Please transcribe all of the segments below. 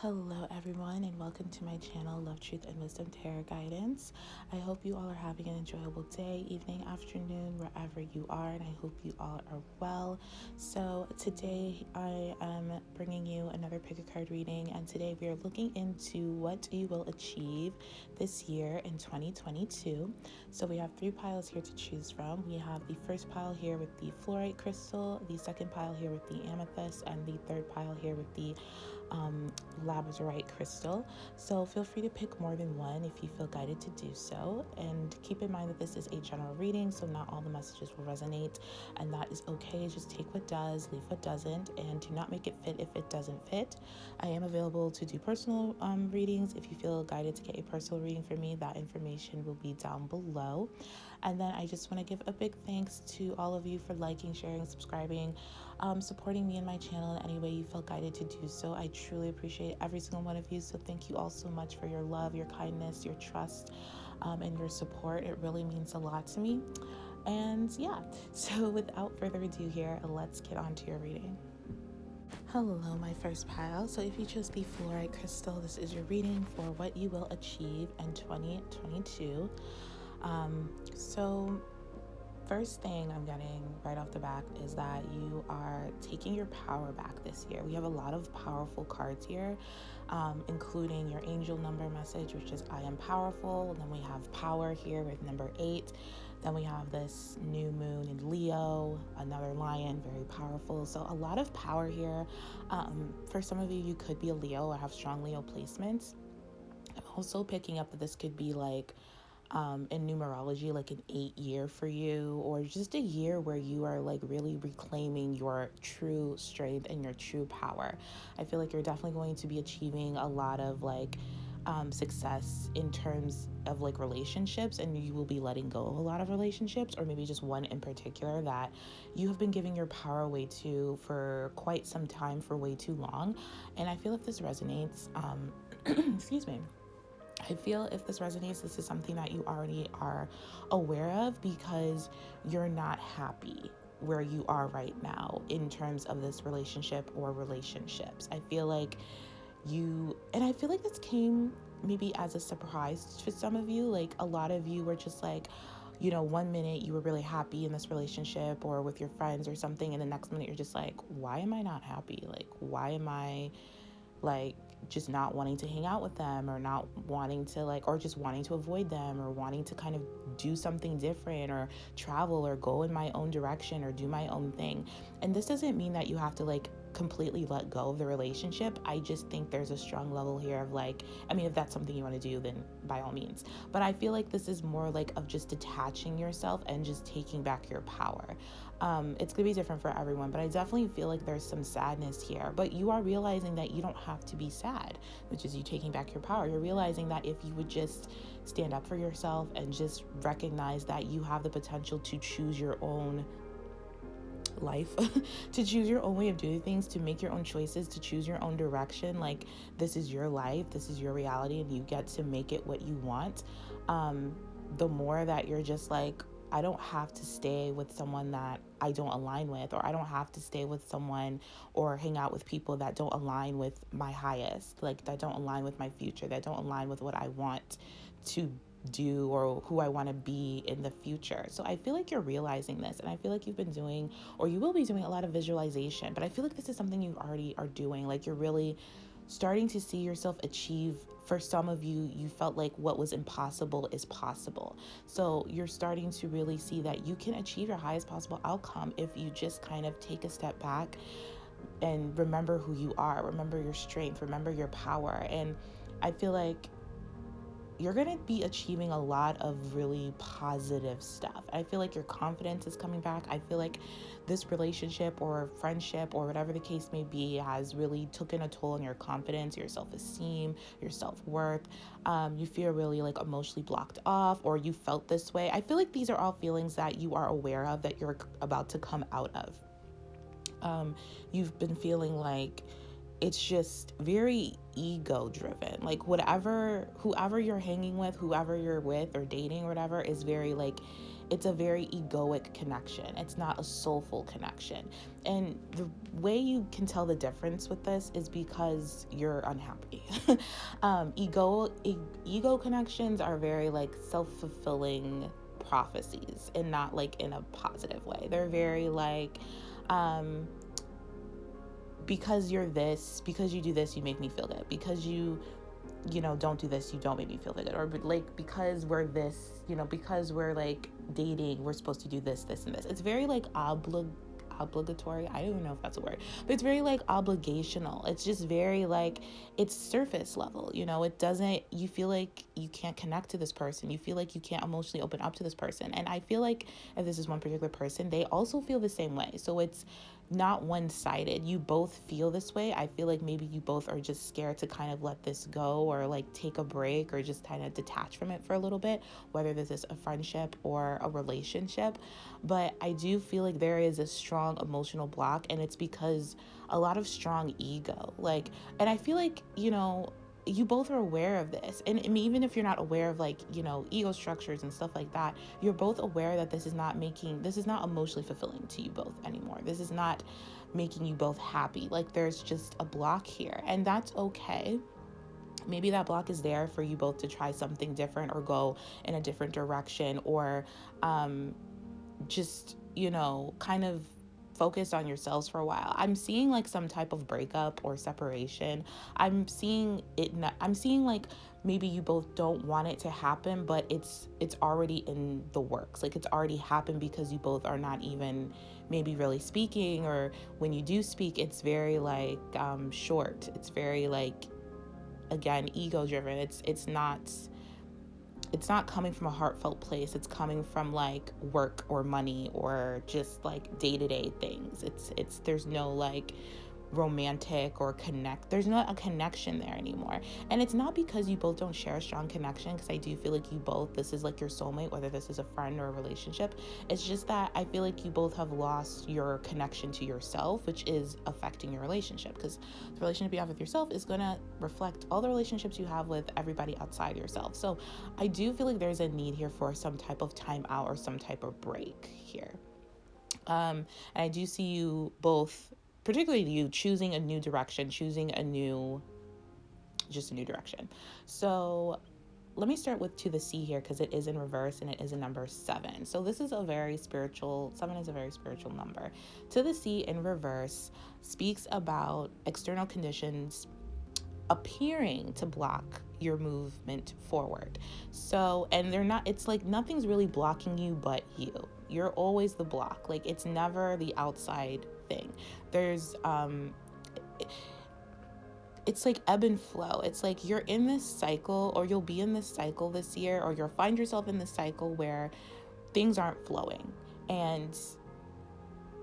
Hello everyone and welcome to my channel Love, Truth, and Wisdom Tarot Guidance. I hope you all are having an enjoyable day, evening, afternoon, wherever you are, and I hope you all are well. So today I am bringing you another pick a card reading, and today we are looking into what you will achieve this year in 2022. So we have three piles here to choose from. We have the first pile here with the Flourite crystal, the second pile here with the amethyst, and the third pile here with the labradorite crystal. So feel free to pick more than one if you feel guided to do so, and keep in mind that this is a general reading, so not all the messages will resonate, and that is okay. Just take what does, leave what doesn't, and do not make it fit if it doesn't fit. I am available to do personal readings. If you feel guided to get a personal reading from me, that information will be down below. And then I just want to give a big thanks to all of you for liking, sharing, subscribing, supporting me and my channel in any way you feel guided to do so. I truly appreciate every single one of you. So thank you all so much for your love, your kindness, your trust, and your support. It really means a lot to me. And yeah, so without further ado here, let's get on to your reading. Hello, my first pile. So if you chose the Flourite crystal, this is your reading for what you will achieve in 2022. So first thing I'm getting right off the back is that you are taking your power back this year. We have a lot of powerful cards here, including your angel number message, which is I am powerful. And then we have power here with number 8. Then we have this new moon in Leo, another lion, very powerful. So a lot of power here. For some of you, you could be a Leo or have strong Leo placements. I'm also picking up that this could be like in numerology, like an 8-year for you, or just a year where you are like really reclaiming your true strength and your true power. I feel like you're definitely going to be achieving a lot of like success in terms of like relationships, and you will be letting go of a lot of relationships, or maybe just one in particular that you have been giving your power away to for quite some time, for way too long. And I feel if this resonates, excuse me, I feel if this resonates, this is something that you already are aware of, because you're not happy where you are right now in terms of this relationship or relationships. I feel like I feel like this came maybe as a surprise to some of you. Like a lot of you were just like, you know, one minute you were really happy in this relationship or with your friends or something, and the next minute you're just like, why am I not happy? Like, why am I like just not wanting to hang out with them, or not wanting to like, or just wanting to avoid them, or wanting to kind of do something different, or travel, or go in my own direction, or do my own thing. And this doesn't mean that you have to like completely let go of the relationship. I just think there's a strong level here of like, I mean, if that's something you want to do, then by all means. But I feel like this is more like of just detaching yourself and just taking back your power. It's gonna be different for everyone, but I definitely feel like there's some sadness here. But you are realizing that you don't have to be sad, which is you taking back your power. You're realizing that if you would just stand up for yourself and just recognize that you have the potential to choose your own life, to choose your own way of doing things, to make your own choices, to choose your own direction. Like, this is your life, this is your reality, and you get to make it what you want. The more that you're just like, I don't have to stay with someone that I don't align with, or I don't have to stay with someone or hang out with people that don't align with my highest, like that don't align with my future, that don't align with what I want to do or who I want to be in the future. So I feel like you're realizing this, and I feel like you've been doing, or you will be doing, a lot of visualization. But I feel like this is something you already are doing. Like, you're really starting to see yourself achieve. For some of you, you felt like what was impossible is possible. So you're starting to really see that you can achieve your highest possible outcome if you just kind of take a step back and remember who you are, remember your strength, remember your power. And I feel like you're going to be achieving a lot of really positive stuff. I feel like your confidence is coming back. I feel like this relationship or friendship or whatever the case may be has really taken a toll on your confidence, your self-esteem, your self-worth. You feel really like emotionally blocked off, or you felt this way. I feel like these are all feelings that you are aware of, that you're about to come out of. You've been feeling like it's just very ego driven. Like, whoever you're hanging with, whoever you're with or dating or whatever, is very like it's a very egoic connection. It's not a soulful connection. And the way you can tell the difference with this is because you're unhappy. Ego connections are very like self-fulfilling prophecies, and not like in a positive way. They're very like, because you're this, because you do this, you make me feel good. Because you don't do this, you don't make me feel good. Or like, because we're this, because we're like dating, we're supposed to do this, this, and this. It's very like obligatory. I don't even know if that's a word, but it's very like obligational. It's just very like, it's surface level, it doesn't, you feel like you can't connect to this person. You feel like you can't emotionally open up to this person. And I feel like if this is one particular person, they also feel the same way. So it's not one-sided. You both feel this way. I feel like maybe you both are just scared to kind of let this go, or like take a break, or just kind of detach from it for a little bit, whether this is a friendship or a relationship. But I do feel like there is a strong emotional block, and it's because a lot of strong ego. Like, and I feel like, you both are aware of this. And I mean, even if you're not aware of like, ego structures and stuff like that, you're both aware that this is not emotionally fulfilling to you both anymore. This is not making you both happy. Like, there's just a block here, and that's okay. Maybe that block is there for you both to try something different, or go in a different direction, or just, kind of focus on yourselves for a while. I'm seeing like some type of breakup or separation. I'm seeing like maybe you both don't want it to happen, but it's already in the works. Like, it's already happened because you both are not even maybe really speaking, or when you do speak, it's very like short. It's very like, again, ego driven. It's not coming from a heartfelt place. It's coming from like work or money, or just like day-to-day things. There's no like romantic or there's not a connection there anymore. And it's not because you both don't share a strong connection, because I do feel like you both, this is like your soulmate, whether this is a friend or a relationship. It's just that I feel like you both have lost your connection to yourself, which is affecting your relationship, because the relationship you have with yourself is going to reflect all the relationships you have with everybody outside yourself. So I do feel like there's a need here for some type of time out, or some type of break here. And I do see you both, particularly you, choosing a new direction, just a new direction. So let me start with To the Sea here, because it is in reverse and it is a number 7. So this is 7 is a very spiritual number. To the Sea in reverse speaks about external conditions appearing to block your movement forward. So, and they're not, it's like nothing's really blocking you but you. You're always the block. Like, it's never the outside thing. There's it's like ebb and flow. It's like you're in this cycle, or you'll be in this cycle this year, or you'll find yourself in this cycle where things aren't flowing. And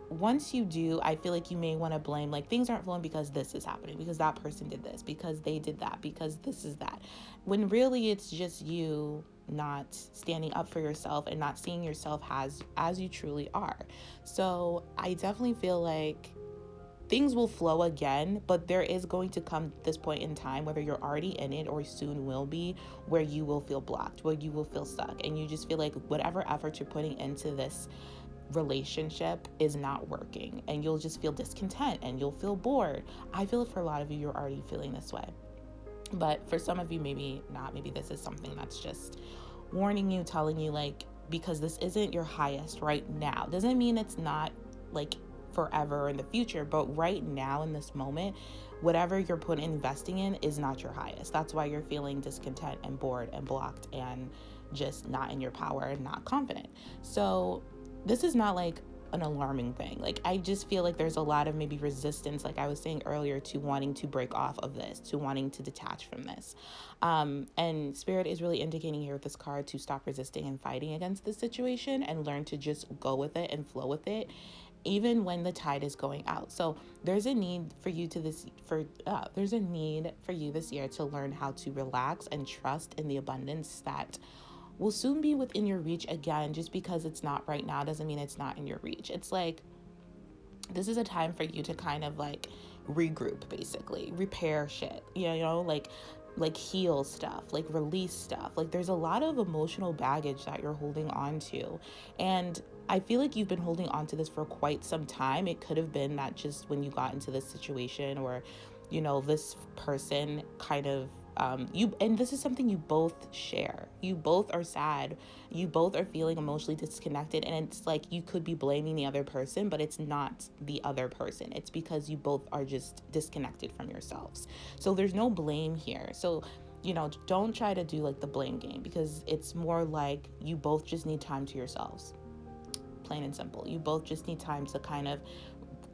once you do, I feel like you may want to blame, like, things aren't flowing because this is happening, because that person did this, because they did that, because this is that. When really it's just you not standing up for yourself and not seeing yourself as you truly are. So I definitely feel like things will flow again, but there is going to come this point in time, whether you're already in it or soon will be, where you will feel blocked, where you will feel stuck, and you just feel like whatever effort you're putting into this relationship is not working, and you'll just feel discontent and you'll feel bored. I feel it for a lot of you, you're already feeling this way. But for some of you, maybe not. Maybe this is something that's just warning you, telling you, like, because this isn't your highest right now. Doesn't mean it's not like forever in the future, but right now in this moment, whatever you're investing in is not your highest. That's why you're feeling discontent and bored and blocked and just not in your power and not confident. So this is not like an alarming thing. Like, I just feel like there's a lot of maybe resistance, like I was saying earlier, to wanting to break off of this, to wanting to detach from this. And Spirit is really indicating here with this card to stop resisting and fighting against this situation, and learn to just go with it and flow with it, even when the tide is going out. So there's a need for you this year to learn how to relax and trust in the abundance that will soon be within your reach again. Just because it's not right now doesn't mean it's not in your reach. It's like, this is a time for you to kind of like regroup, basically repair shit, like like heal stuff, like release stuff. Like there's a lot of emotional baggage that you're holding on to. And I feel like you've been holding on to this for quite some time. It could have been that just when you got into this situation, or, you know, this person kind of and this is something you both share. You both are sad. You both are feeling emotionally disconnected. And it's like you could be blaming the other person, but it's not the other person. It's because you both are just disconnected from yourselves. So there's no blame here. So, you know, don't try to do like the blame game, because it's more like you both just need time to yourselves. Plain and simple. You both just need time to kind of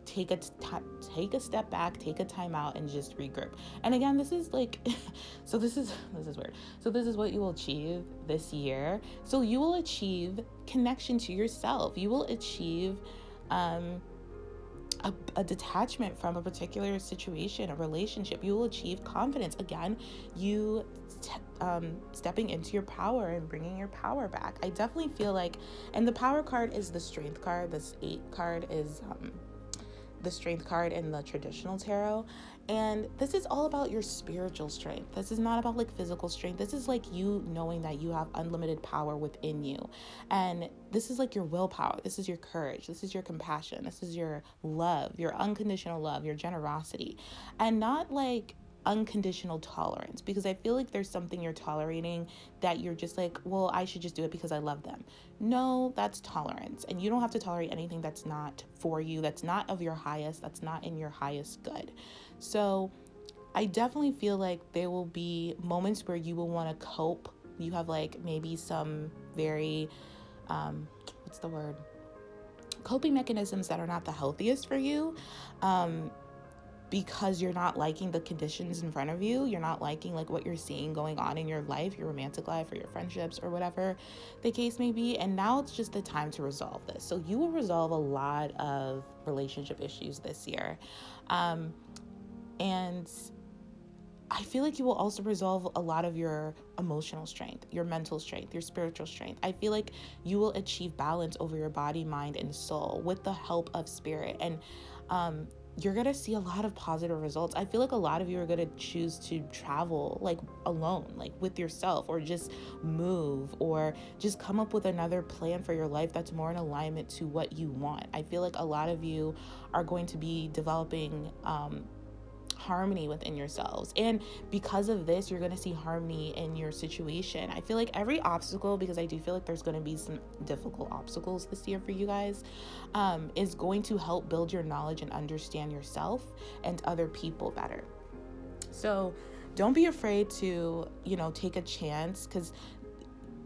take a step back, take a time out, and just regroup. And again, this is like so this is weird. So this is what you will achieve this year. So you will achieve connection to yourself. You will achieve a detachment from a particular situation, a relationship. You will achieve confidence. Again, you stepping into your power and bringing your power back. I definitely feel like, and the power card is the strength card. This 8 card is the strength card in the traditional tarot. And this is all about your spiritual strength. This is not about like physical strength. This is like you knowing that you have unlimited power within you. And this is like your willpower. This is your courage. This is your compassion. This is your love, your unconditional love, your generosity, and not like unconditional tolerance, because I feel like there's something you're tolerating that you're just like, well, I should just do it because I love them. No, that's tolerance. And you don't have to tolerate anything that's not for you, that's not of your highest, that's not in your highest good. So I definitely feel like there will be moments where you will want to cope. You have like maybe some very coping mechanisms that are not the healthiest for you, because you're not liking the conditions in front of you. You're not liking like what you're seeing going on in your life, your romantic life, or your friendships, or whatever the case may be. And now it's just the time to resolve this. So you will resolve a lot of relationship issues this year. And I feel like you will also resolve a lot of your emotional strength, your mental strength, your spiritual strength. I feel like you will achieve balance over your body, mind, and soul with the help of spirit. And you're going to see a lot of positive results. I feel like a lot of you are going to choose to travel like alone, like with yourself, or just move, or just come up with another plan for your life that's more in alignment to what you want. I feel like a lot of you are going to be developing harmony within yourselves, and because of this you're going to see harmony in your situation. I feel like every obstacle, because I do feel like there's going to be some difficult obstacles this year for you guys, is going to help build your knowledge and understand yourself and other people better. So don't be afraid to, you know, take a chance, because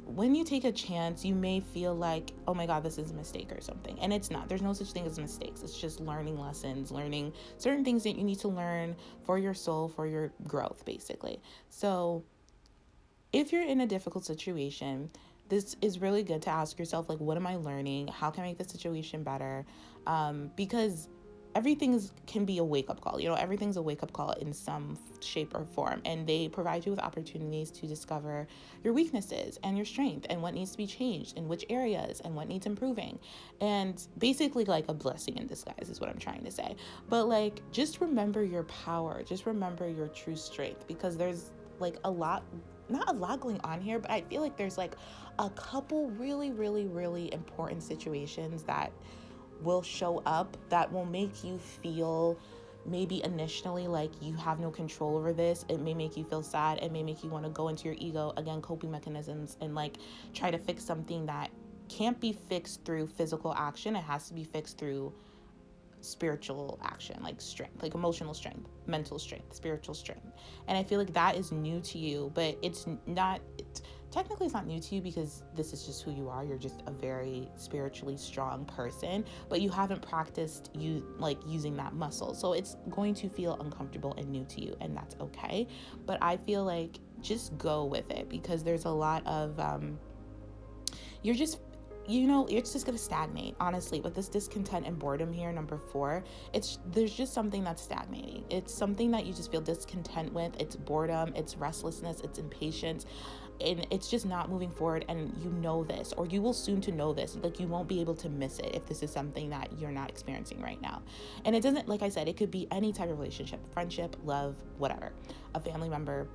when you take a chance, you may feel like, oh my God, this is a mistake or something. And it's not. There's no such thing as mistakes. It's just learning lessons, learning certain things that you need to learn for your soul, for your growth, basically. So if you're in a difficult situation, this is really good to ask yourself, like, what am I learning? How can I make the situation better? Because everything can be a wake-up call. You know, everything's a wake-up call in some shape or form, and they provide you with opportunities to discover your weaknesses and your strength, and what needs to be changed in which areas, and what needs improving. And basically like a blessing in disguise is what I'm trying to say. But like, just remember your power, just remember your true strength, because there's like not a lot going on here, but I feel like there's like a couple really, really, really important situations that will show up that will make you feel maybe initially like you have no control over this. It may make you feel sad. It may make you want to go into your ego, again, coping mechanisms, and like try to fix something that can't be fixed through physical action. It has to be fixed through spiritual action, like strength, like emotional strength, mental strength, spiritual strength. And I feel like that is new to you, but technically it's not new to you, because this is just who you are. You're just a very spiritually strong person, but you haven't practiced using that muscle. So it's going to feel uncomfortable and new to you, and that's okay. But I feel like just go with it, because there's a lot of it's just going to stagnate, honestly, with this discontent and boredom here, number 4. There's just something that's stagnating. It's something that you just feel discontent with. It's boredom, it's restlessness, it's impatience, and it's just not moving forward. And you know this, or you will soon to know this. Like, you won't be able to miss it if this is something that you're not experiencing right now. And it doesn't, like I said, it could be any type of relationship, friendship, love, whatever, a family member,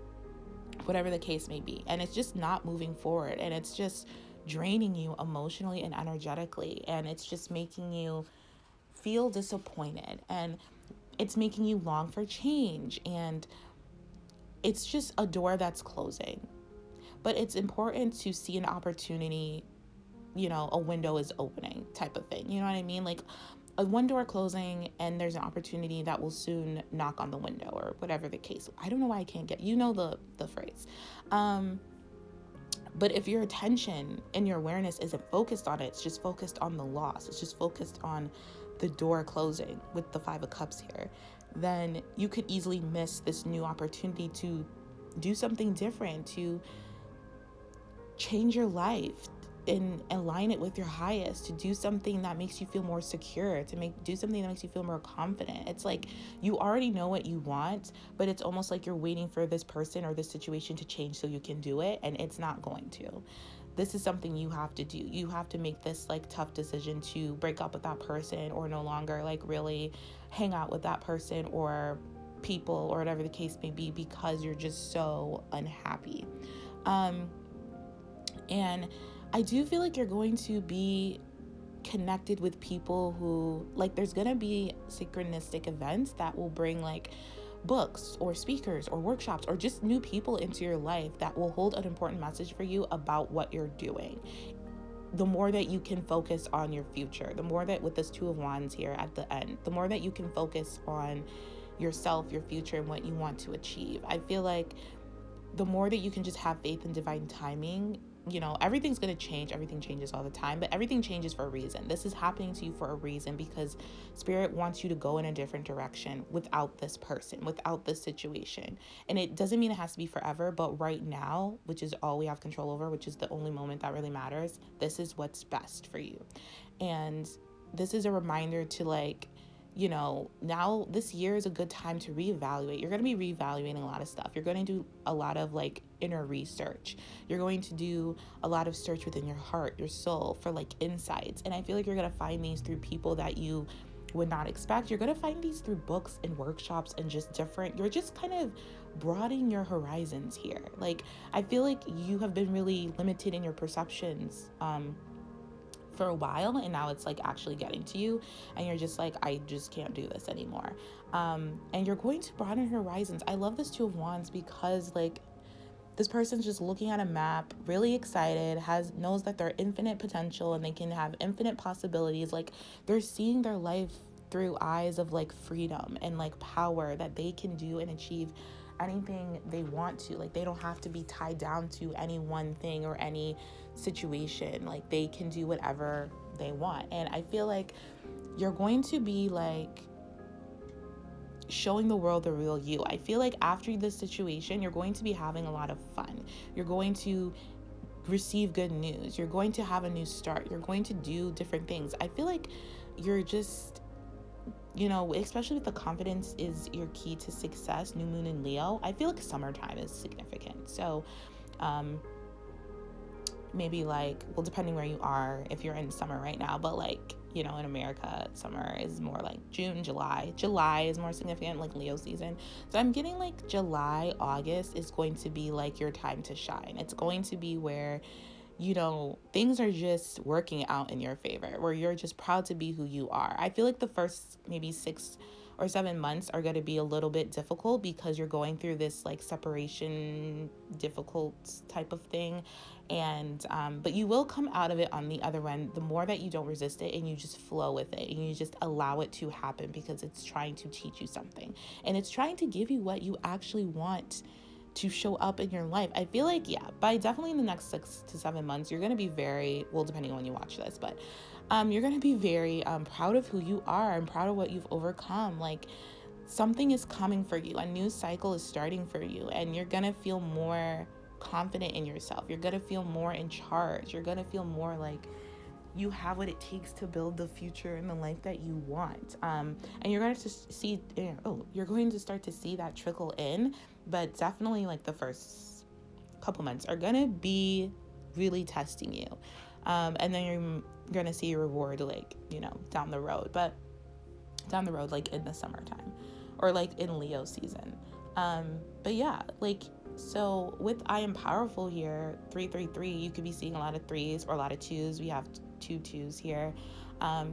whatever the case may be. And it's just not moving forward, and it's just draining you emotionally and energetically, and it's just making you feel disappointed, and it's making you long for change, and it's just a door that's closing. But it's important to see an opportunity, a window is opening type of thing. You know what I mean? Like a one door closing and there's an opportunity that will soon knock on the window, or whatever the case. I don't know why I can't get, the phrase. But if your attention and your awareness isn't focused on it, it's just focused on the loss, it's just focused on the door closing with the 5 of Cups here, then you could easily miss this new opportunity to do something different, to change your life and align it with your highest, to do something that makes you feel more secure, do something that makes you feel more confident. It's like you already know what you want, but it's almost like you're waiting for this person or this situation to change so you can do it, and it's not going to. This is something you have to do. You have to make this like tough decision to break up with that person, or no longer like really hang out with that person or people, or whatever the case may be, because you're just so unhappy. And I do feel like you're going to be connected with people who, like, there's going to be synchronistic events that will bring like books or speakers or workshops or just new people into your life that will hold an important message for you about what you're doing. The more that you can focus on your future, the more that, with this 2 of Wands here at the end, the more that you can focus on yourself, your future, and what you want to achieve. I feel like the more that you can just have faith in divine timing, everything's going to change. Everything changes all the time, but everything changes for a reason. This is happening to you for a reason, because Spirit wants you to go in a different direction without this person, without this situation. And it doesn't mean it has to be forever, but right now, which is all we have control over, which is the only moment that really matters, this is what's best for you. And this is a reminder to like, now this year is a good time to reevaluate. You're going to be reevaluating a lot of stuff. You're going to do a lot of like inner research. You're going to do a lot of search within your heart, your soul, for like insights. And I feel like you're going to find these through people that you would not expect. You're going to find these through books and workshops and just you're just kind of broadening your horizons here. Like, I feel like you have been really limited in your perceptions, for a while, and now it's like actually getting to you, and you're just like, I just can't do this anymore. And you're going to broaden your horizons. I love this 2 of Wands because like this person's just looking at a map, really excited, knows that they're infinite potential and they can have infinite possibilities. Like, they're seeing their life through eyes of like freedom and like power, that they can do and achieve anything they want to. Like, they don't have to be tied down to any one thing or any situation. Like, they can do whatever they want. And I feel like you're going to be like showing the world the real you. I feel like after this situation, you're going to be having a lot of fun. You're going to receive good news. You're going to have a new start. You're going to do different things. I feel like you're just, especially with the confidence is your key to success, new moon in Leo. I feel like summertime is significant. So, maybe like, well, depending where you are, if you're in summer right now, but like, in America, summer is more like June, July. July is more significant, like Leo season. So I'm getting like July, August is going to be like your time to shine. It's going to be where, things are just working out in your favor, where you're just proud to be who you are. I feel like the first maybe 6 or 7 months are going to be a little bit difficult because you're going through this like separation, difficult type of thing. And, but you will come out of it on the other end, the more that you don't resist it and you just flow with it and you just allow it to happen, because it's trying to teach you something and it's trying to give you what you actually want to show up in your life. I feel like, by definitely in the next 6 to 7 months, you're going to be very, well, depending on when you watch this, but you're going to be very proud of who you are and proud of what you've overcome. Like, something is coming for you. A new cycle is starting for you, and you're going to feel more confident in yourself. You're going to feel more in charge. You're going to feel more like you have what it takes to build the future and the life that you want. And you're going to see, you're going to start to see that trickle in, but definitely like the first couple months are going to be really testing you. And then you're going to see your reward, like, down the road, like in the summertime or like in Leo season. But yeah, like So with I am powerful here, 333, you could be seeing a lot of threes or a lot of twos. We have two twos here.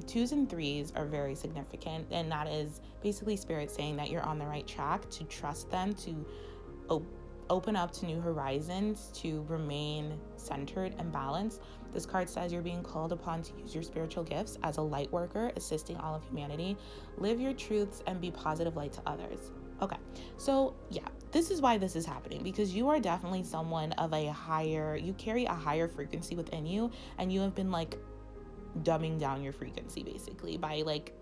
Twos and threes are very significant, and that is basically spirit saying that you're on the right track, to trust them, to open up to new horizons, to remain centered and balanced. This card says you're being called upon to use your spiritual gifts as a light worker, assisting all of humanity. Live your truths and be positive light to others. Okay, so yeah, this is why this is happening, because you are definitely someone of a higher, you carry a higher frequency within you, and you have been like dumbing down your frequency basically by like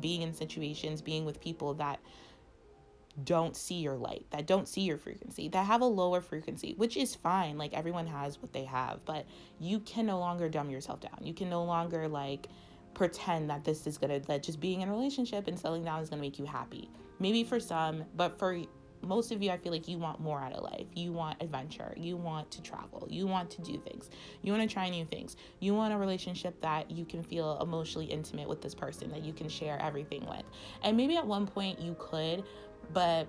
being in situations, being with people that don't see your light, that don't see your frequency, that have a lower frequency, which is fine. Like everyone has what they have, but you can no longer dumb yourself down. You can no longer like pretend that this is gonna, that just being in a relationship and settling down is gonna make you happy. Maybe for some, but for most of you, I feel like you want more out of life. You want adventure. You want to travel. You want to do things. You want to try new things. You want a relationship that you can feel emotionally intimate with this person, that you can share everything with. And maybe at one point you could, but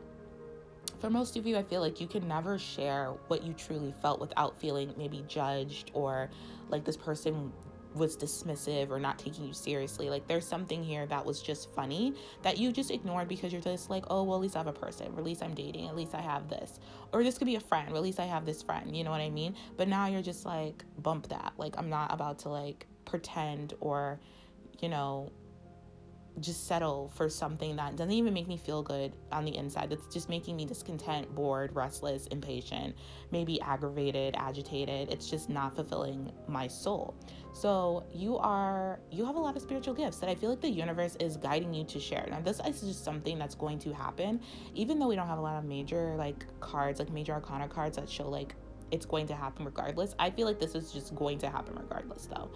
for most of you, I feel like you can never share what you truly felt without feeling maybe judged, or like this person was dismissive or not taking you seriously. Like there's something here that was just funny that you just ignored because you're just like, oh, well, at least I have a person, or at least I'm dating, at least I have this, or this could be a friend, or at least I have this friend, you know what I mean? But now you're just like, bump that. Like I'm not about to like pretend or, you know, just settle for something that doesn't even make me feel good on the inside. That's just making me discontent, bored, restless, impatient, maybe aggravated, agitated. It's just not fulfilling my soul. So you have a lot of spiritual gifts that I feel like the universe is guiding you to share. Now this is just something that's going to happen, even though we don't have a lot of major like cards, like major arcana cards that show like it's going to happen regardless. I feel like this is just going to happen regardless though.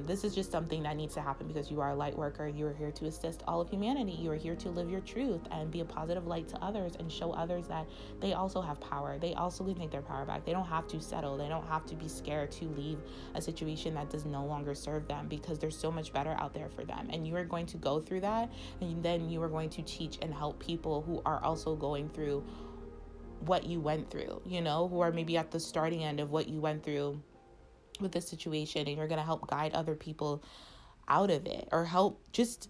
This is just something that needs to happen because you are a light worker. You are here to assist all of humanity. You are here to live your truth and be a positive light to others and show others that they also have power. They also can take their power back. They don't have to settle. They don't have to be scared to leave a situation that does no longer serve them, because there's so much better out there for them. And you are going to go through that, and then you are going to teach and help people who are also going through what you went through, you know, who are maybe at the starting end of what you went through with this situation, and you're going to help guide other people out of it, or help just,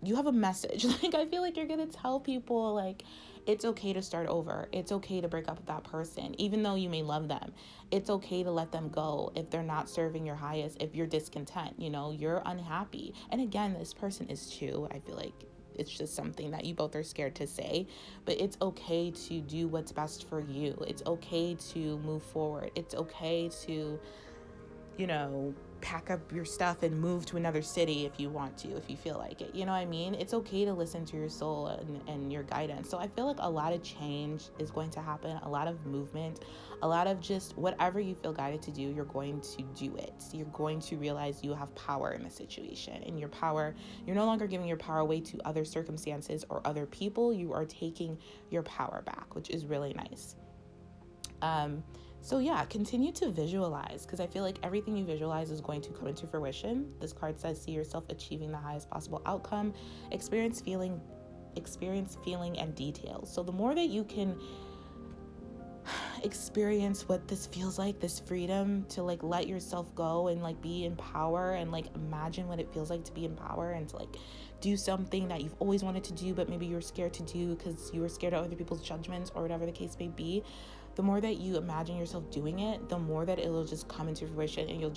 you have a message. Like I feel like you're going to tell people like it's okay to start over. It's okay to break up with that person even though you may love them. It's okay to let them go if they're not serving your highest, if you're discontent, you know, you're unhappy. And again, this person is too. I feel like it's just something that you both are scared to say, but it's okay to do what's best for you. It's okay to move forward. It's okay to, you know, pack up your stuff and move to another city if you want to, if you feel like it. You know what I mean? It's okay to listen to your soul and your guidance. So I feel like a lot of change is going to happen, a lot of movement, a lot of just whatever you feel guided to do, you're going to do it. You're going to realize you have power in the situation, and your power, you're no longer giving your power away to other circumstances or other people. You are taking your power back, which is really nice. So yeah, continue to visualize, because I feel like everything you visualize is going to come into fruition. This card says, see yourself achieving the highest possible outcome, experience feeling and details. So the more that you can experience what this feels like, this freedom to like let yourself go and like be in power, and like imagine what it feels like to be in power and to like do something that you've always wanted to do but maybe you're scared to do because you were scared of other people's judgments or whatever the case may be. The more that you imagine yourself doing it, the more that it'll just come into fruition, and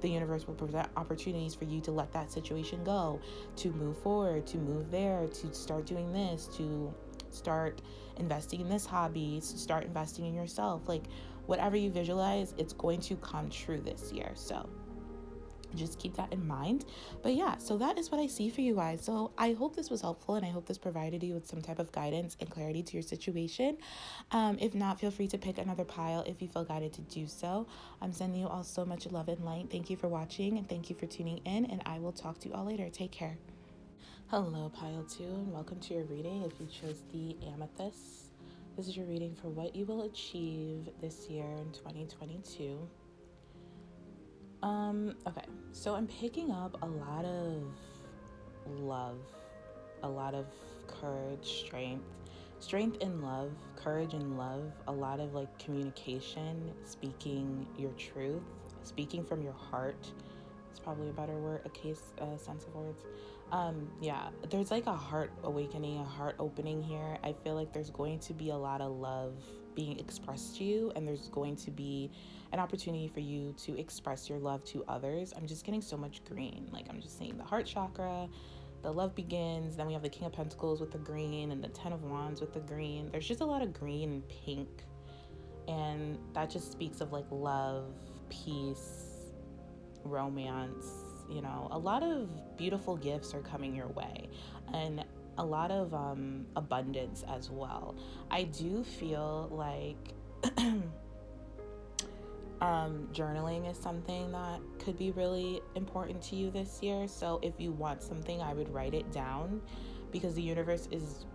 the universe will present opportunities for you to let that situation go, to move forward, to move there, to start doing this, to start investing in this hobby, to start investing in yourself. Like whatever you visualize, it's going to come true this year. So just keep that in mind. But yeah, so that is what I see for you guys. So I hope this was helpful, and I hope this provided you with some type of guidance and clarity to your situation. If not, feel free to pick another pile if you feel guided to do so. I'm sending you all so much love and light. Thank you for watching, and thank you for tuning in, and I will talk to you all later. Take care. Hello, pile 2, and welcome to your reading. If you chose the amethyst, this is your reading for what you will achieve this year in 2022. Okay, so I'm picking up a lot of love, a lot of courage, strength in love, courage in love, a lot of like communication, speaking your truth, speaking from your heart. It's probably a better word, sense of words. Yeah, there's like a heart awakening, a heart opening here. I feel like there's going to be a lot of love being expressed to you, and there's going to be an opportunity for you to express your love to others. I'm just getting so much green. Like, I'm just seeing the heart chakra, the love begins. Then we have the King of Pentacles with the green and the Ten of Wands with the green. There's just a lot of green and pink, and that just speaks of like love, peace, romance. You know, a lot of beautiful gifts are coming your way, and a lot of abundance as well. I do feel like journaling is something that could be really important to you this year. So if you want something, I would write it down, because the universe is,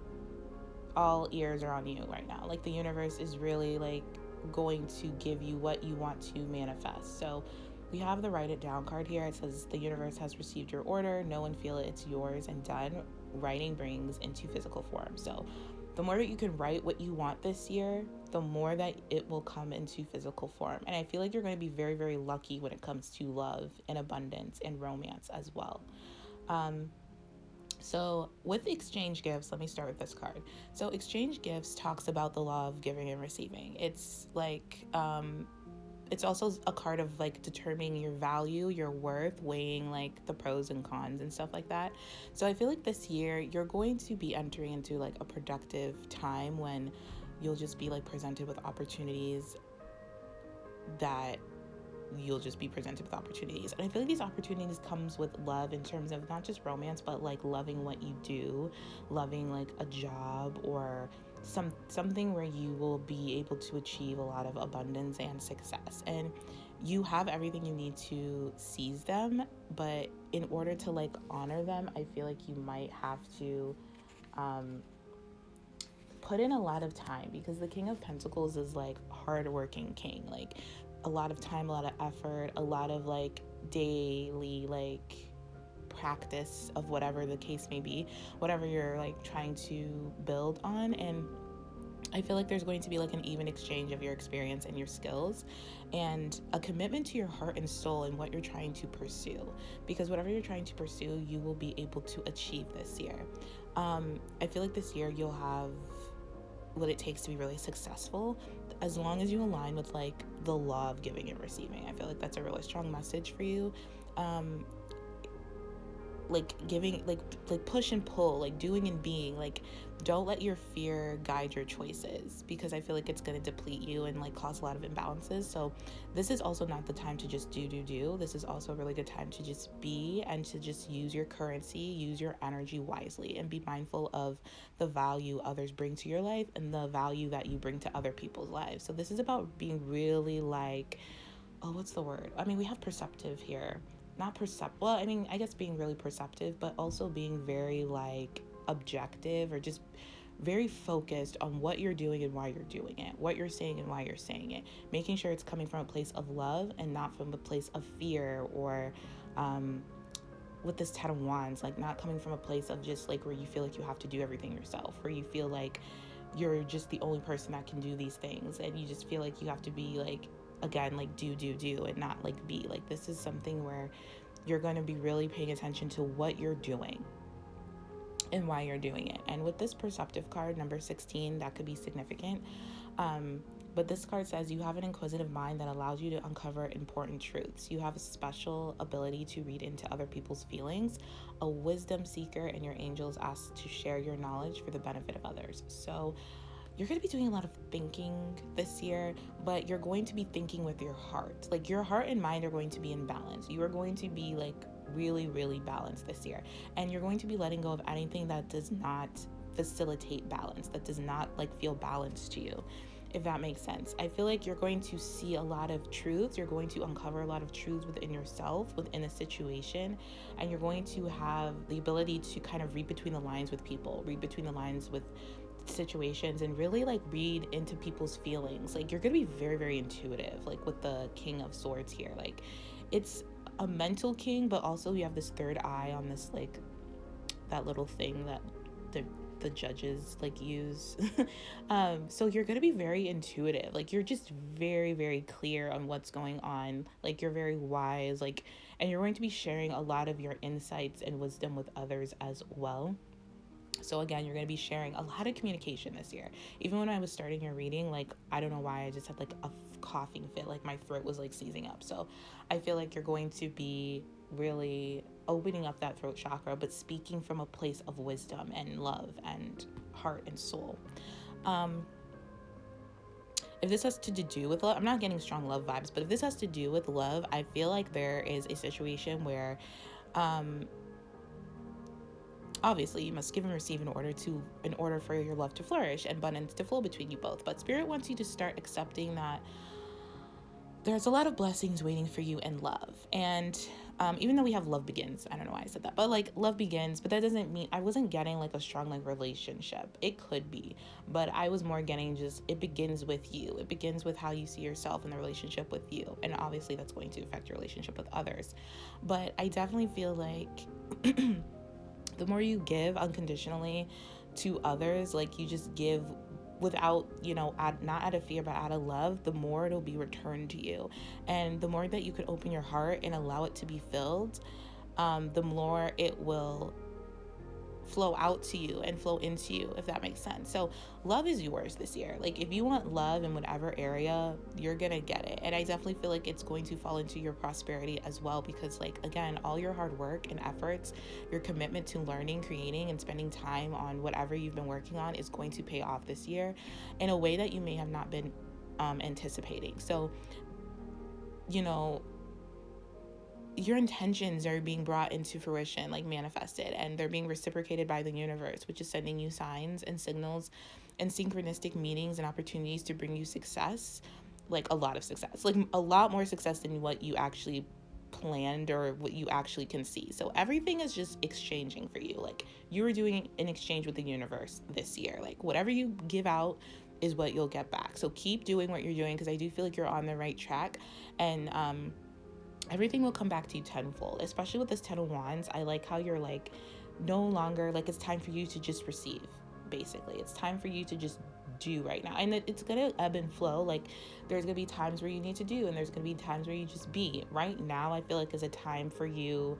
all ears are on you right now. Like, the universe is really like going to give you what you want to manifest. So we have the write it down card here. It says the universe has received your order. Know and feel it. It's yours and done. Writing brings into physical form. So the more that you can write what you want this year, the more that it will come into physical form. And I feel like you're going to be very, very lucky when it comes to love and abundance and romance as well. So with exchange gifts, let me start with this card. So exchange gifts talks about the law of giving and receiving. It's like, it's also a card of like determining your value, your worth, weighing like the pros and cons and stuff like that. So I feel like this year you're going to be entering into like a productive time when you'll just be like presented with opportunities that you'll just be presented with opportunities. And I feel like these opportunities comes with love, in terms of not just romance, but like loving what you do, loving like a job or something where you will be able to achieve a lot of abundance and success. And you have everything you need to seize them, but in order to like honor them, I feel like you might have to put in a lot of time, because the King of Pentacles is like hardworking king, like a lot of time, a lot of effort, a lot of like daily like practice of whatever the case may be, whatever you're like trying to build on. And I feel like there's going to be like an even exchange of your experience and your skills, and a commitment to your heart and soul and what you're trying to pursue, because whatever you're trying to pursue, you will be able to achieve this year. I feel like this year you'll have what it takes to be really successful, as long as you align with like the law of giving and receiving. I feel like that's a really strong message for you. Like giving, like push and pull, like doing and being, like don't let your fear guide your choices, because I feel like it's going to deplete you and like cause a lot of imbalances. So this is also not the time to just do. This is also a really good time to just be, and to just use your currency, use your energy wisely, and be mindful of the value others bring to your life and the value that you bring to other people's lives. So this is about being really like, oh, what's the word? I mean, we have perceptive here. Not well, I mean, I guess being really perceptive, but also being very like objective, or just very focused on what you're doing and why you're doing it, what you're saying and why you're saying it, making sure it's coming from a place of love and not from a place of fear, or with this Ten of Wands, like not coming from a place of just like where you feel like you have to do everything yourself, where you feel like you're just the only person that can do these things, and you just feel like you have to be like, again, like do and not like be. Like, this is something where you're going to be really paying attention to what you're doing and why you're doing it. And with this perceptive card, number 16, that could be significant. But this card says you have an inquisitive mind that allows you to uncover important truths. You have a special ability to read into other people's feelings, a wisdom seeker, and your angels ask to share your knowledge for the benefit of others. So you're going to be doing a lot of thinking this year, but you're going to be thinking with your heart. Like, your heart and mind are going to be in balance. You are going to be like really, really balanced this year. And you're going to be letting go of anything that does not facilitate balance, that does not like feel balanced to you, if that makes sense. I feel like you're going to see a lot of truths. You're going to uncover a lot of truths within yourself, within a situation, and you're going to have the ability to kind of read between the lines with people, read between the lines with situations, and really like read into people's feelings. Like, you're gonna be very, very intuitive, like with the King of Swords here. Like, it's a mental king, but also you have this third eye on this, like that little thing that the the judges like use. So you're going to be very intuitive. Like you're just very, very clear on what's going on. Like you're very wise, like, and you're going to be sharing a lot of your insights and wisdom with others as well. So again, you're going to be sharing a lot of communication this year. Even when I was starting your reading, like, I don't know why, I just had like a coughing fit, like my throat was like seizing up. So I feel like you're going to be really opening up that throat chakra, but speaking from a place of wisdom and love and heart and soul. If this has to do with love, I'm not getting strong love vibes, but if this has to do with love, I feel like there is a situation where obviously you must give and receive in order for your love to flourish and abundance to flow between you both. But Spirit wants you to start accepting that there's a lot of blessings waiting for you in love. And even though we have love begins, I don't know why I said that, but like love begins, but that doesn't mean I wasn't getting like a strong like relationship. It could be, but I was more getting just, it begins with you. It begins with how you see yourself in the relationship with you. And obviously that's going to affect your relationship with others. But I definitely feel like the more you give unconditionally to others, like you just give without, not out of fear, but out of love, the more it'll be returned to you. And the more that you can open your heart and allow it to be filled, the more it will flow out to you and flow into you, if that makes sense. So love is yours this year. Like if you want love in whatever area, you're gonna get it. And I definitely feel like it's going to fall into your prosperity as well, because like, again, all your hard work and efforts, your commitment to learning, creating, and spending time on whatever you've been working on is going to pay off this year in a way that you may have not been anticipating. So, your intentions are being brought into fruition, like manifested, and they're being reciprocated by the universe, which is sending you signs and signals and synchronistic meetings and opportunities to bring you success, like a lot of success, like a lot more success than what you actually planned or what you actually can see. So everything is just exchanging for you. Like you are doing an exchange with the universe this year. Like whatever you give out is what you'll get back. So keep doing what you're doing, because I do feel like you're on the right track, and everything will come back to you tenfold, especially with this 10 of Wands. I like how you're like, no longer, like it's time for you to just receive, basically. It's time for you to just do right now. And it's going to ebb and flow. Like there's going to be times where you need to do, and there's going to be times where you just be. Right now, I feel like is a time for you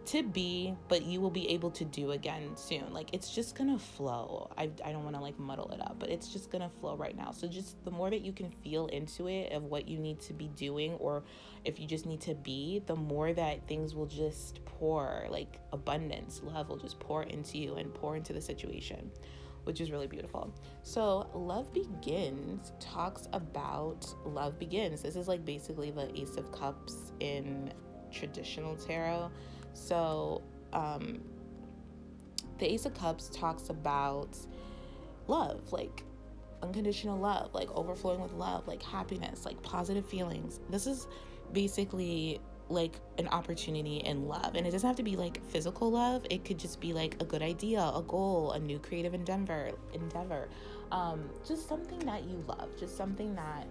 to be, but you will be able to do again soon. Like it's just gonna flow. I don't want to like muddle it up, but it's just gonna flow right now. So just the more that you can feel into it of what you need to be doing, or if you just need to be, the more that things will just pour, like abundance, love will just pour into you and pour into the situation, which is really beautiful. So Love Begins talks about love begins. This is like basically the Ace of Cups in traditional tarot. So the Ace of Cups talks about love, like unconditional love, like overflowing with love, like happiness, like positive feelings. This is basically like an opportunity in love, and it doesn't have to be like physical love. It could just be like a good idea, a goal, a new creative endeavor, just something that you love, just something that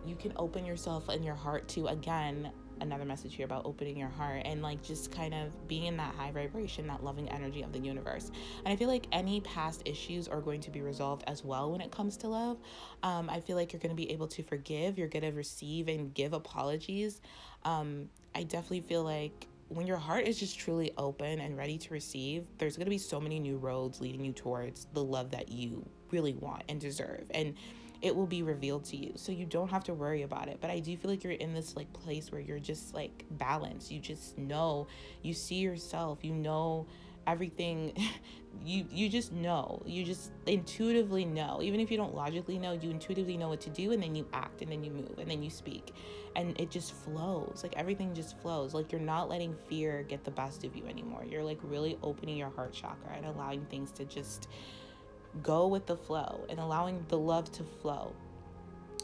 you can open yourself and your heart to. Again, another message here about opening your heart and like just kind of being in that high vibration, that loving energy of the universe. And I feel like any past issues are going to be resolved as well when it comes to love. I feel like you're going to be able to forgive, you're going to receive and give apologies. I definitely feel like when your heart is just truly open and ready to receive, there's going to be so many new roads leading you towards the love that you really want and deserve. And it will be revealed to you, so you don't have to worry about it. But I do feel like you're in this like place where you're just like balanced. You just know, you see yourself, you know everything. you just know, you just intuitively know. Even if you don't logically know, you intuitively know what to do, and then you act, and then you move, and then you speak, and it just flows. Like everything just flows. Like you're not letting fear get the best of you anymore. You're like really opening your heart chakra and allowing things to just go with the flow and allowing the love to flow,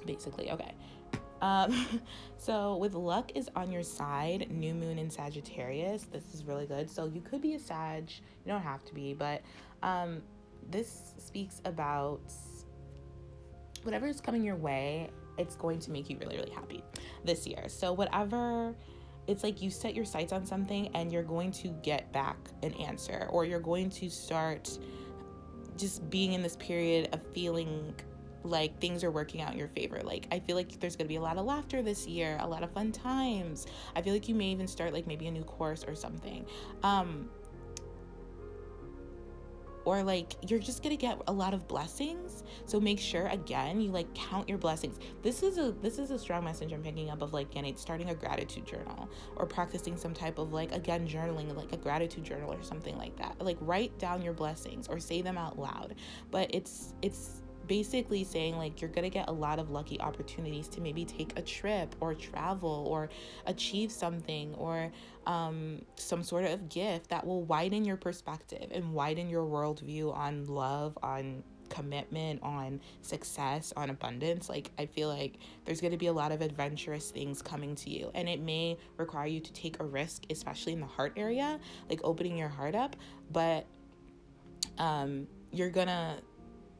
basically. Okay. So with luck is on your side, new moon in Sagittarius. This is really good. So you could be a Sag, you don't have to be, but this speaks about whatever is coming your way. It's going to make you really, really happy this year. So whatever, it's like you set your sights on something and you're going to get back an answer, or you're going to start just being in this period of feeling like things are working out in your favor. Like, I feel like there's gonna be a lot of laughter this year, a lot of fun times. I feel like you may even start like maybe a new course or something. Or like you're just gonna get a lot of blessings. So make sure, again, you like count your blessings. This is a strong message I'm picking up of like starting a gratitude journal, or practicing some type of like, again, journaling, like a gratitude journal or something like that. Like write down your blessings or say them out loud. But it's basically saying like you're gonna get a lot of lucky opportunities to maybe take a trip or travel or achieve something, or some sort of gift that will widen your perspective and widen your worldview on love, on commitment, on success, on abundance. Like, I feel like there's going to be a lot of adventurous things coming to you, and it may require you to take a risk, especially in the heart area, like opening your heart up, but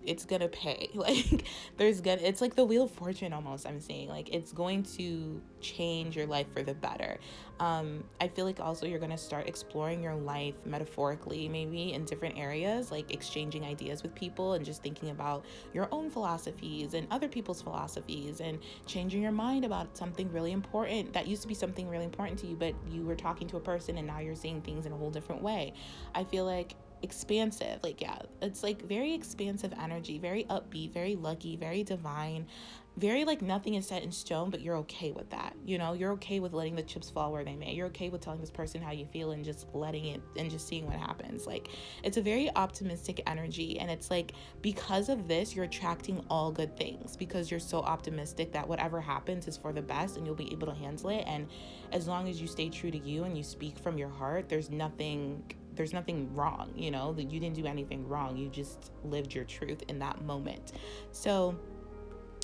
it's gonna pay. Like, it's like the Wheel of Fortune almost, I'm saying. Like, it's going to change your life for the better. I feel like also you're gonna start exploring your life metaphorically, maybe in different areas, like exchanging ideas with people and just thinking about your own philosophies and other people's philosophies, and changing your mind about something really important that used to be something really important to you, but you were talking to a person and now you're seeing things in a whole different way. I feel like expansive, like, yeah, it's like very expansive energy, very upbeat, very lucky, very divine, very like nothing is set in stone, but you're okay with that. You're okay with letting the chips fall where they may. You're okay with telling this person how you feel and just letting it and just seeing what happens. Like, it's a very optimistic energy, and it's like, because of this, you're attracting all good things, because you're so optimistic that whatever happens is for the best and you'll be able to handle it. And as long as you stay true to you and you speak from your heart, there's nothing wrong. That you didn't do anything wrong, you just lived your truth in that moment. So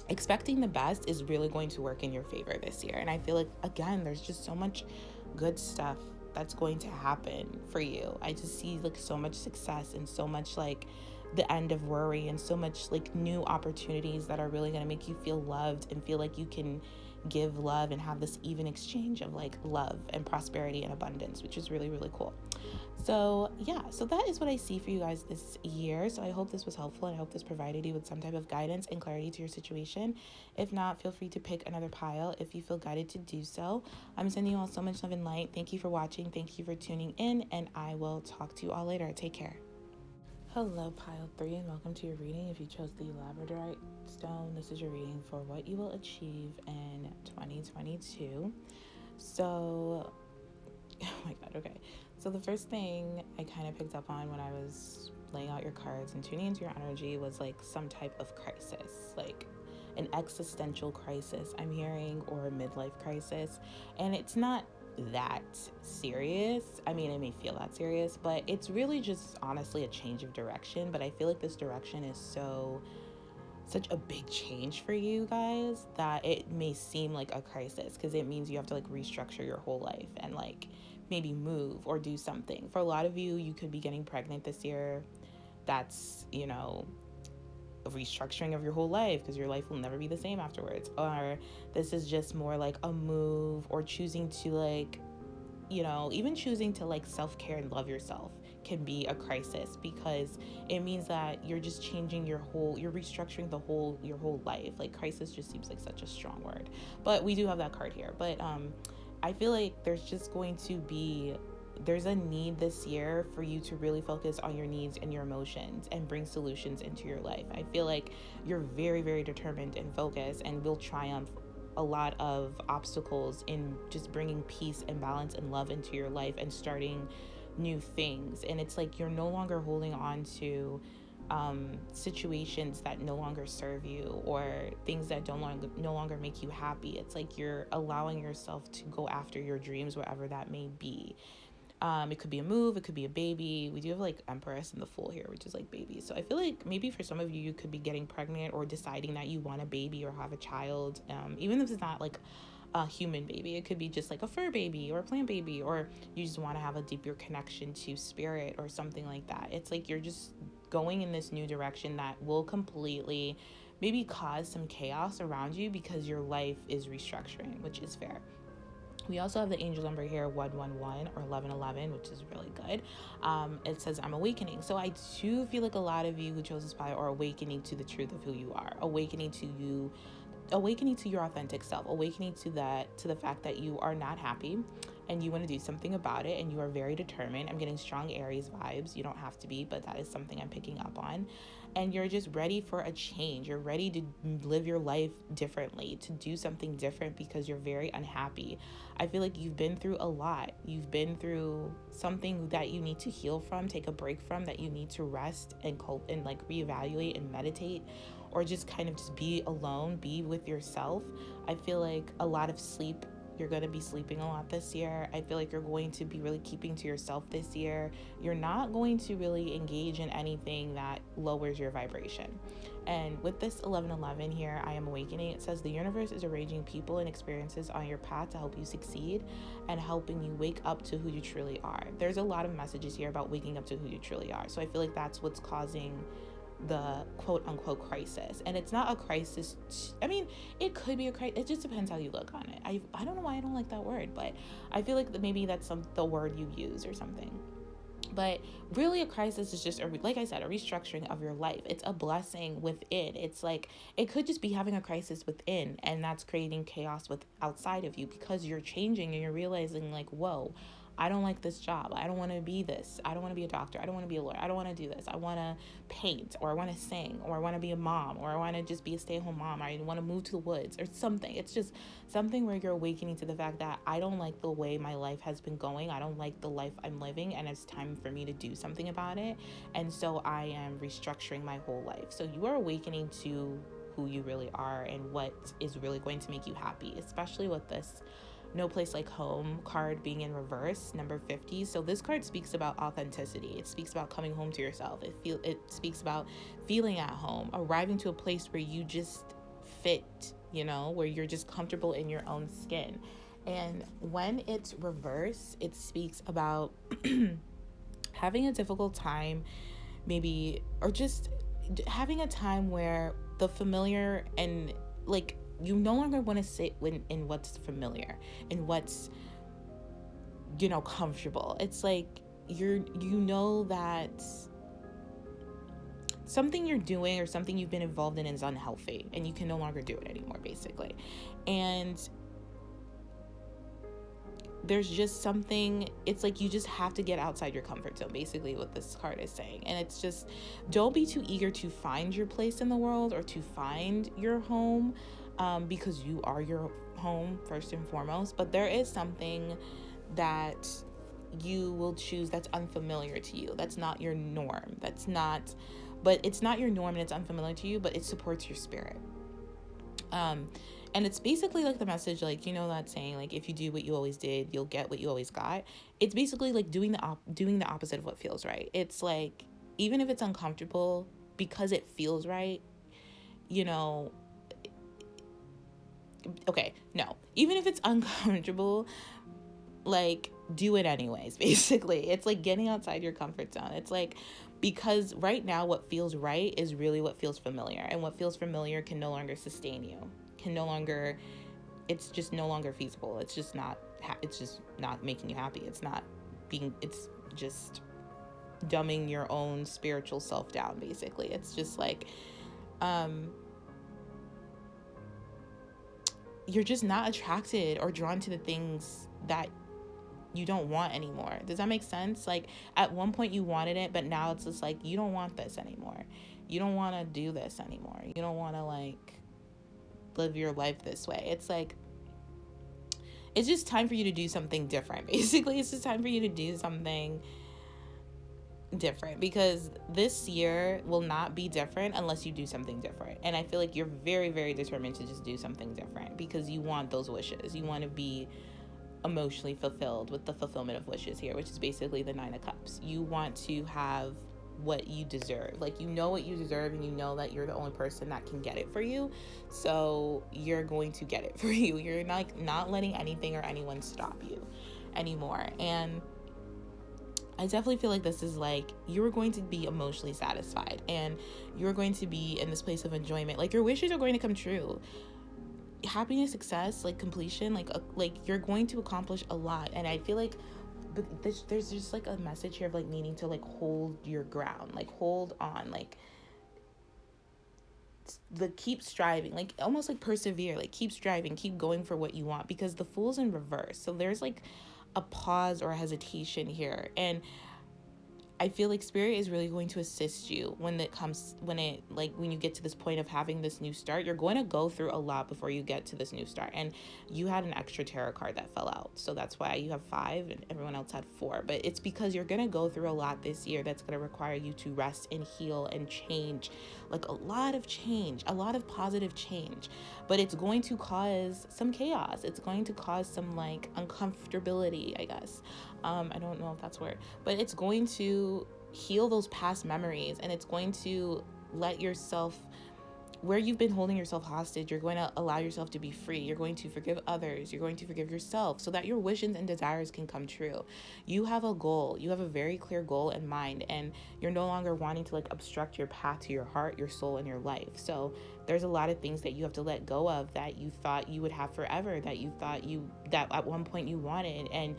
expecting the best is really going to work in your favor this year. And I feel like, again, there's just so much good stuff that's going to happen for you. I just see like so much success and so much like the end of worry, and so much like new opportunities that are really going to make you feel loved and feel like you can give love and have this even exchange of like love and prosperity and abundance, which is really, really cool. So yeah, so that is what I see for you guys this year. So I hope this was helpful, and I hope this provided you with some type of guidance and clarity to your situation. If not, feel free to pick another pile if you feel guided to do so. I'm sending you all so much love and light. Thank you for watching. Thank you for tuning in, and I will talk to you all later. Take care. Hello, pile 3, and welcome to your reading. If you chose the labradorite stone, this is your reading for what you will achieve in 2022. So, oh my god, okay. So the first thing I kind of picked up on when I was laying out your cards and tuning into your energy was like some type of crisis, like an existential crisis I'm hearing, or a midlife crisis. And it's not that serious. I mean, it may feel that serious, but it's really just honestly a change of direction. But I feel like this direction is such a big change for you guys that it may seem like a crisis, because it means you have to like restructure your whole life and like maybe move or do something. For a lot of you, you could be getting pregnant this year. That's, a restructuring of your whole life, because your life will never be the same afterwards. Or this is just more like a move, or choosing to like, even choosing to like self-care and love yourself can be a crisis, because it means that you're just changing you're restructuring your whole life. Like, crisis just seems like such a strong word, but we do have that card here. But I feel like there's a need this year for you to really focus on your needs and your emotions and bring solutions into your life. I feel like you're very, very determined and focused, and will triumph a lot of obstacles in just bringing peace and balance and love into your life and starting new things. And it's like you're no longer holding on to situations that no longer serve you, or things that no longer make you happy. It's like you're allowing yourself to go after your dreams, wherever that may be. It could be a move, it could be a baby. We do have like Empress and the Fool here, which is like babies. So I feel like maybe for some of you, you could be getting pregnant or deciding that you want a baby or have a child. Even if it's not like a human baby, it could be just like a fur baby or a plant baby, or you just want to have a deeper connection to spirit or something like that. It's like you're just going in this new direction that will completely maybe cause some chaos around you, because your life is restructuring, which is fair. We also have the angel number here, 111 or 1111, which is really good. It says, I'm awakening. So I do feel like a lot of you who chose this pile are awakening to the truth of who you are, awakening to your authentic self, awakening to the fact that you are not happy and you want to do something about it, and you are very determined. I'm getting strong Aries vibes. You don't have to be, but that is something I'm picking up on. And you're just ready for a change. You're ready to live your life differently, to do something different, because you're very unhappy. I feel like you've been through a lot. You've been through something that you need to heal from, take a break from, that you need to rest and like reevaluate and meditate, or just kind of just be alone, be with yourself. I feel like a lot of sleep. You're going to be sleeping a lot this year. I feel like you're going to be really keeping to yourself this year. You're not going to really engage in anything that lowers your vibration. And with this 1111 here, I am awakening. It says the universe is arranging people and experiences on your path to help you succeed and helping you wake up to who you truly are. There's a lot of messages here about waking up to who you truly are. So I feel like that's what's causing the quote unquote crisis. And it's not a crisis. I mean, it could be a crisis. It just depends how you look on it. I don't know why I don't like that word, but I feel like maybe that's the word you use or something. But really, a crisis is just, like I said, a restructuring of your life. It's a blessing within. It's like, it could just be having a crisis within, and that's creating chaos with outside of you, because you're changing and you're realizing like, whoa, I don't like this job. I don't want to be this. I don't want to be a doctor. I don't want to be a lawyer. I don't want to do this. I want to paint, or I want to sing, or I want to be a mom, or I want to just be a stay-at-home mom. I want to move to the woods or something. It's just something where you're awakening to the fact that I don't like the way my life has been going. I don't like the life I'm living, and it's time for me to do something about it. And so I am restructuring my whole life. So you are awakening to who you really are and what is really going to make you happy, especially with this No Place Like Home card being in reverse, number 50. So this card speaks about authenticity. It speaks about coming home to yourself. It speaks about feeling at home, arriving to a place where you just fit, where you're just comfortable in your own skin. And when it's reverse, it speaks about having a difficult time, maybe, or just having a time where the familiar and like, you no longer want to sit in what's familiar and what's, comfortable. It's like that something you're doing or something you've been involved in is unhealthy, and you can no longer do it anymore, basically. And there's just something, it's like you just have to get outside your comfort zone, basically what this card is saying. And it's just, don't be too eager to find your place in the world or to find your home, because you are your home first and foremost. But there is something that you will choose that's unfamiliar to you. That's not your norm. But it's not your norm and it's unfamiliar to you, but it supports your spirit. And it's basically like the message, like, that saying, like, if you do what you always did, you'll get what you always got. It's basically like doing the opposite of what feels right. It's like, even if it's uncomfortable, because it feels right, even if it's uncomfortable, like, do it anyways, basically. It's like getting outside your comfort zone. It's like, because right now what feels right is really what feels familiar, and what feels familiar can no longer sustain you, it's just no longer feasible. It's just not making you happy. It's just dumbing your own spiritual self down, basically. It's just like, you're just not attracted or drawn to the things that you don't want anymore. Does that make sense? Like, at one point you wanted it, but now it's just like, you don't want this anymore. You don't want to do this anymore. You don't want to, like, live your life this way. It's like, it's just time for you to do something different. Basically, it's just time for you to do something different, because this year will not be different unless you do something different. And I feel like you're very, very determined to just do something different, because you want those wishes. You want to be emotionally fulfilled with the fulfillment of wishes here, which is basically the 9 of Cups. You want to have what you deserve. Like, you know what you deserve, and you know that you're the only person that can get it for you. So you're going to get it for you. You're not letting anything or anyone stop you anymore. And I definitely feel like this is like, you're going to be emotionally satisfied, and you're going to be in this place of enjoyment. Like, your wishes are going to come true. happiness, success, like completion, like you're going to accomplish a lot. And I feel like, but there's just like a message here of like needing to like hold your ground, like hold on, like keep striving, like almost like persevere, like keep striving, keep going for what you want, because the Fool's in reverse. So there's like a pause or a hesitation here. And I feel like Spirit is really going to assist you when you get to this point of having this new start. You're going to go through a lot before you get to this new start. And you had an extra tarot card that fell out. So that's why you have 5 and everyone else had 4. But it's because you're going to go through a lot this year that's going to require you to rest and heal and change. Like a lot of change, a lot of positive change. But it's going to cause some chaos. It's going to cause some like uncomfortability, I guess. I don't know if that's word, but it's going to heal those past memories, and it's going to let yourself, where you've been holding yourself hostage, you're going to allow yourself to be free. You're going to forgive others. You're going to forgive yourself so that your wishes and desires can come true. You have a goal. You have a very clear goal in mind, and you're no longer wanting to like obstruct your path to your heart, your soul, and your life. So there's a lot of things that you have to let go of that you thought you would have forever, that you thought that at one point you wanted, and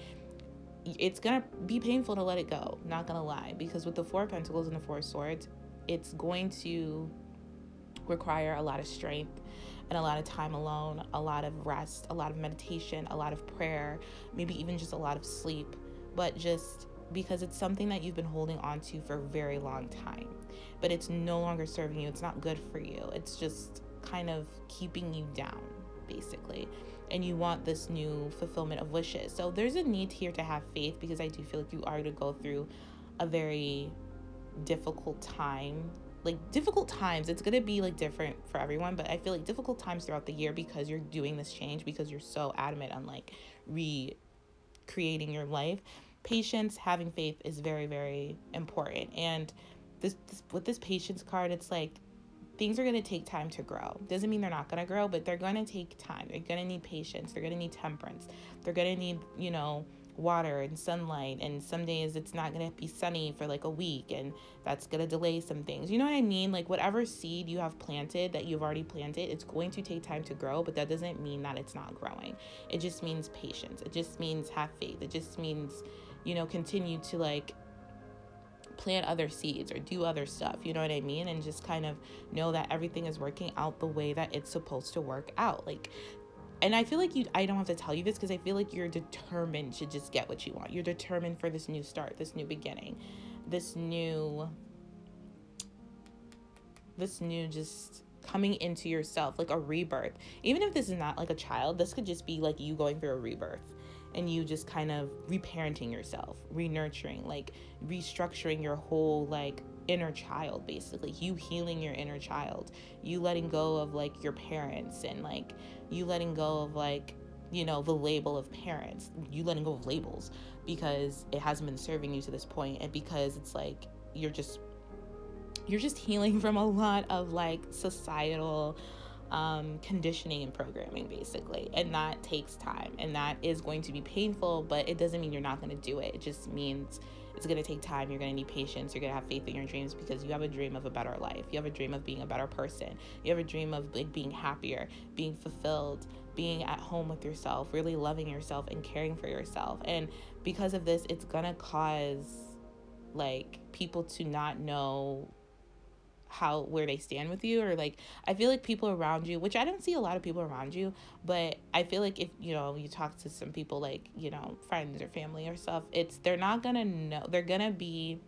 it's gonna be painful to let it go, not gonna lie, because with the 4 of Pentacles and the 4 of Swords, it's going to require a lot of strength and a lot of time alone, a lot of rest, a lot of meditation, a lot of prayer, maybe even just a lot of sleep, but just because it's something that you've been holding on to for a very long time, but it's no longer serving you. It's not good for you. It's just kind of keeping you down, basically. And you want this new fulfillment of wishes. So there's a need here to have faith, because I do feel like you are to go through a very difficult time. Like difficult times, it's going to be like different for everyone, but I feel like difficult times throughout the year, because you're doing this change, because you're so adamant on like recreating your life. Patience, having faith is very, very important. And this with this patience card, it's like things are going to take time to grow. Doesn't mean they're not going to grow, but they're going to take time. They're going to need patience. They're going to need temperance. They're going to need, water and sunlight. And some days it's not going to be sunny for like a week, and that's going to delay some things. You know what I mean? Like whatever seed you have planted, that you've already planted, it's going to take time to grow, but that doesn't mean that it's not growing. It just means patience. It just means have faith. It just means, continue to like plant other seeds or do other stuff, you know what I mean? And just kind of know that everything is working out the way that it's supposed to work out. Like, and I feel like I don't have to tell you this, because I feel like you're determined to just get what you want. You're determined for this new start, this new beginning, this new just coming into yourself, like a rebirth. Even if this is not like a child, this could just be like you going through a rebirth, and you just kind of reparenting yourself, re-nurturing, like restructuring your whole like inner child, basically. You healing your inner child, you letting go of like your parents, and like you letting go of like, the label of parents, you letting go of labels, because it hasn't been serving you to this point, and because it's like you're just healing from a lot of like societal conditioning and programming, basically. And that takes time, and that is going to be painful, but it doesn't mean you're not going to do it. It just means it's going to take time. You're going to need patience. You're going to have faith in your dreams, because you have a dream of a better life. You have a dream of being a better person. You have a dream of like being happier, being fulfilled, being at home with yourself, really loving yourself and caring for yourself. And because of this, it's going to cause like people to not know where they stand with you, or like I feel like people around you, which I don't see a lot of people around you, but I feel like if you talk to some people, like friends or family or stuff, they're not gonna know. They're gonna be,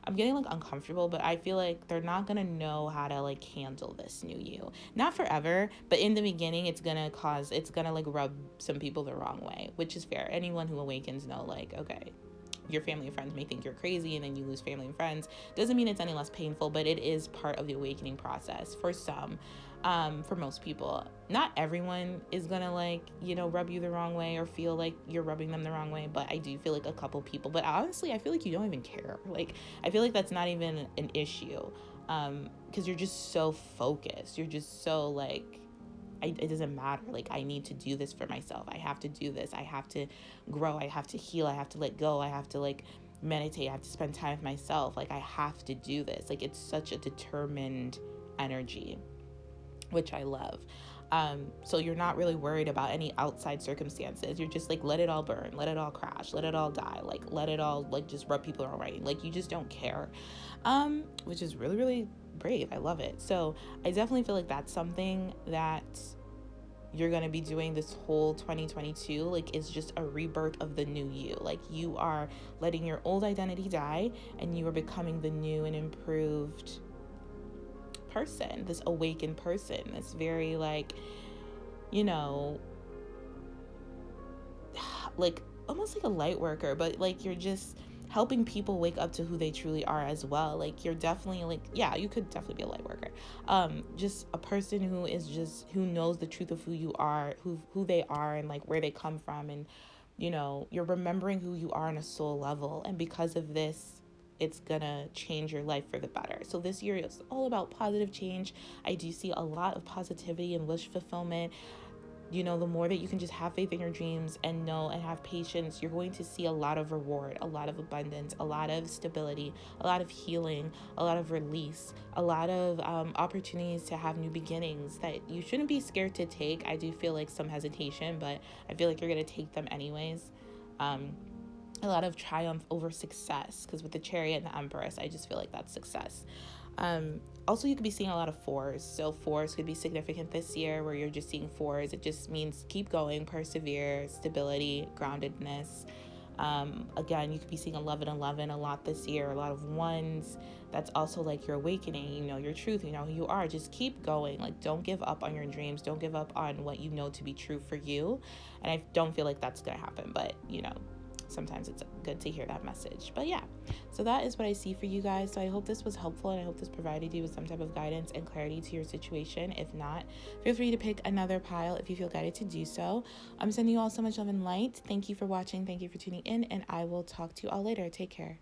I'm getting like uncomfortable, but I feel like they're not gonna know how to like handle this new you. Not forever, but in the beginning it's gonna like rub some people the wrong way, which is fair. Anyone who awakens know, like, okay, your family and friends may think you're crazy, and then you lose family and friends. Doesn't mean it's any less painful, but it is part of the awakening process for some. For most people, not everyone is gonna like rub you the wrong way or feel like you're rubbing them the wrong way, but I do feel like a couple people. But honestly, I feel like you don't even care. Like, I feel like that's not even an issue, because you're just so focused. You're just so like, it doesn't matter. Like, I need to do this for myself. I have to do this. I have to grow. I have to heal. I have to let go. I have to like meditate. I have to spend time with myself. Like, I have to do this. Like, it's such a determined energy, which I love. So you're not really worried about any outside circumstances. You're just like, let it all burn, let it all crash, let it all die, like let it all like just rub people the wrong way. Like you just don't care, which is really, really brave. I love it. So I definitely feel like that's something that you're going to be doing this whole 2022. Like it's just a rebirth of the new you. Like you are letting your old identity die and you are becoming the new and improved person, this awakened person, this very like, you know, like almost like a light worker, but like you're just helping people wake up to who they truly are as well. Like you're definitely like, yeah, you could definitely be a light worker. Just a person who is just, who knows the truth of who you are, who they are and like where they come from. And, you know, you're remembering who you are on a soul level. And because of this, it's gonna change your life for the better. So this year is all about positive change. I do see a lot of positivity and wish fulfillment. You know, the more that you can just have faith in your dreams and know and have patience, you're going to see a lot of reward, a lot of abundance, a lot of stability, a lot of healing, a lot of release, a lot of opportunities to have new beginnings that you shouldn't be scared to take. I do feel like some hesitation, but I feel like you're going to take them anyways. A lot of triumph over success, because with the Chariot and the Empress, I just feel like that's success. Also, you could be seeing a lot of fours. So fours could be significant this year where you're just seeing fours. It just means keep going, persevere, stability, groundedness. Again, you could be seeing 1111 a lot this year, a lot of ones. That's also like your awakening, you know, your truth, you know who you are. Just keep going. Like, don't give up on your dreams. Don't give up on what you know to be true for you. And I don't feel like that's going to happen, but, you know, sometimes it's good to hear that message. But yeah, so that is what I see for you guys. So I hope this was helpful and I hope this provided you with some type of guidance and clarity to your situation. If not, feel free to pick another pile if you feel guided to do so. I'm sending you all so much love and light. Thank you for watching. Thank you for tuning in, and I will talk to you all later. Take care.